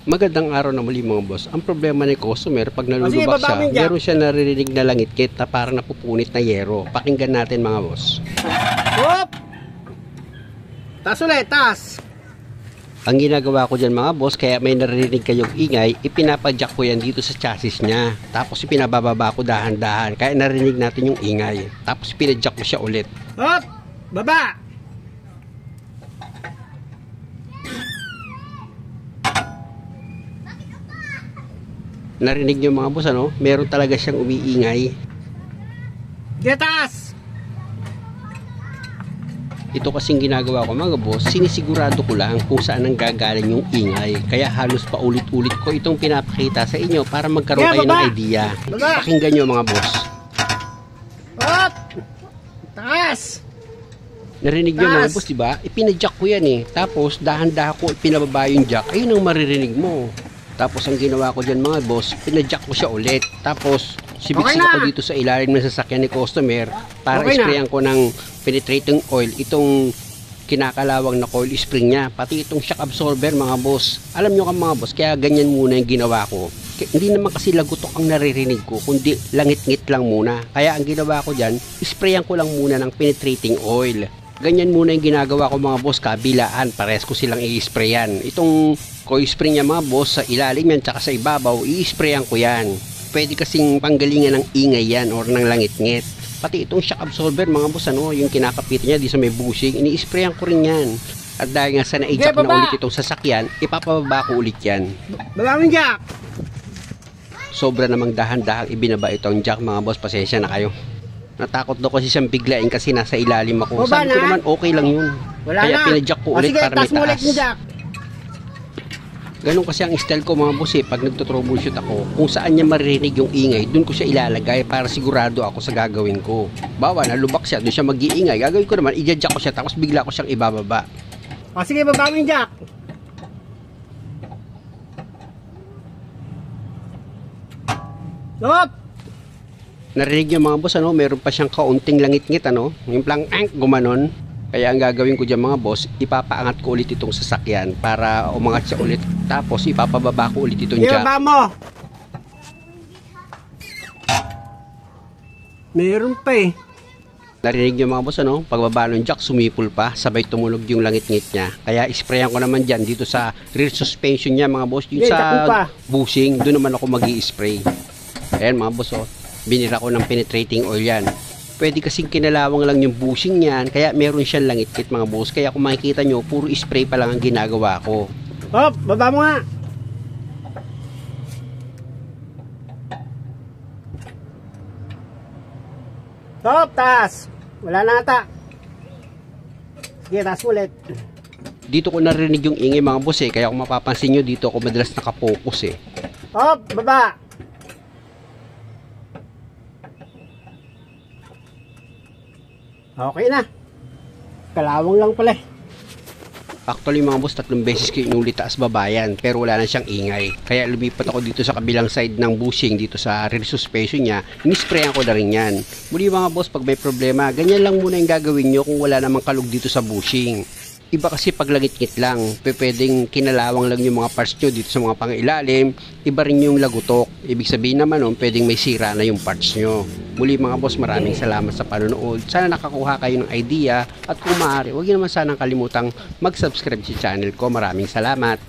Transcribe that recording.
Magandang araw na muli mga boss. Ang problema ni customer pag Sige, nalulubak siya, babawin dyan. meron siya naririnig na langit-ngit na parang napupunit na yero. Pakinggan natin mga boss. Hop! Tas ulit, tas. Ang ginagawa ko dyan mga boss, kaya may naririnig kayong ingay, ipinapadyak ko yan dito sa chassis niya. Tapos ipinabababa ko dahan-dahan, kaya narinig natin yung ingay. Tapos pinadyak ko siya ulit. Hop! Baba! Narinig niyo mga boss, ano? Meron talaga siyang umiingay. Getas! Ito kasing ginagawa ko mga boss, sinisigurado ko lang kung saan ang gagaling yung ingay. Kaya halos paulit-ulit ko itong pinapakita sa inyo para magkaroon kayo ng idea. Pakinggan nyo mga boss. Hop! Taas! Narinig nyo mga boss, diba? Ipinadyak ko yan eh. Tapos dahan-dahan ko ipinababa yung jack. Ayun ang maririnig mo. Tapos ang ginawa ko dyan mga boss, pinadyak ko siya ulit. Tapos sibitsin ko dito sa ilalim ng sasakyan ni customer para isprayan ko ng penetrating oil itong kinakalawang na coil spring niya. Pati itong shock absorber mga boss. Alam nyo ka mga boss, kaya ganyan muna yung ginawa ko. Hindi naman kasi lagutok ang naririnig ko, kundi langit-ngit lang muna. Kaya ang ginawa ko dyan, isprayan ko lang muna ng penetrating oil. Ganyan muna yung ginagawa ko mga boss, kabilaan, pares ko silang i-sprayan. Itong coil spring niya mga boss, sa ilalim yan tsaka sa ibabaw, i-sprayan ko yan. Pwede kasing panggalingan ng ingay yan or ng langit-ngit. Pati itong shock absorber mga boss, ano, yung kinakapit niya di sa may bushing, ini-sprayan ko rin yan. At dahil nga sa na-eject na ulit itong sasakyan, ipapababa ko ulit yan. Babawin jack! Sobra namang dahan-dahang ibinaba itong jack mga boss, pasensya na kayo. Natakot daw kasi siyang biglain kasi nasa ilalim ako. Sabi ko naman okay lang yun. Kaya pinadyak ko ulit para may taas. Ganun kasi ang style ko mga boss eh, pag nagto-troubleshoot ako, kung saan niya maririnig yung ingay, dun ko siya ilalagay para sigurado ako sa gagawin ko. Bawa nalubak siya, dun siya mag-iingay, gagawin ko naman, i-jack ko siya tapos bigla ko siyang ibababa. O sige, babawin jack! Hop! Narinig niyo mga boss, ano, meron pa siyang kaunting langit-ngit, ano, yung plang gumanon. Kaya ang gagawin ko dyan mga boss, ipapaangat ko ulit itong sasakyan para umangat siya ulit. Tapos ipapababa ko ulit itong jack. Ibaba mo! Meron pa eh. Narinig niyo mga boss, ano, pagbaba ng jack, sumipol pa, sabay tumunog yung langit-ngit niya. Kaya isprayan ko naman dyan dito sa rear suspension niya mga boss, yung sa bushing, doon naman ako mag-i-spray. Ayan mga boss, oh. Binira ko ng penetrating oil yan. Pwede kasing kinalawang lang yung bushing niyan, kaya meron siyang langit-ngit mga boss. Kaya kung makikita nyo, puro spray pa lang ang ginagawa ko. Hop, baba mo nga. Hop, taas. Wala na ata. Sige, taas ulit. Dito ko narinig yung ingay mga boss eh, kaya kung mapapansin nyo, dito ako madalas nakapokus eh. Hop, baba. Okay na. Kalawang lang pala eh. Actually mga boss, 3 beses ko inulit taas babayan, pero wala na siyang ingay. Kaya lumipat ako dito sa kabilang side ng bushing, dito sa rear suspension niya. Inisprayan ko na rin yan. Muli mga boss, pag may problema, ganyan lang muna yung gagawin nyo kung wala namang kalug dito sa bushing. Iba kasi pag langit-ngit lang, pwedeng kinalawang lang yung mga parts nyo dito sa mga pangilalim, iba rin yung lagutok. Ibig sabihin naman nun, pwedeng may sira na yung parts nyo. Muli mga boss, maraming salamat sa panonood. Sana nakakuha kayo ng idea at kung maaari, huwag nyo naman sanang kalimutang mag-subscribe sa channel ko. Maraming salamat.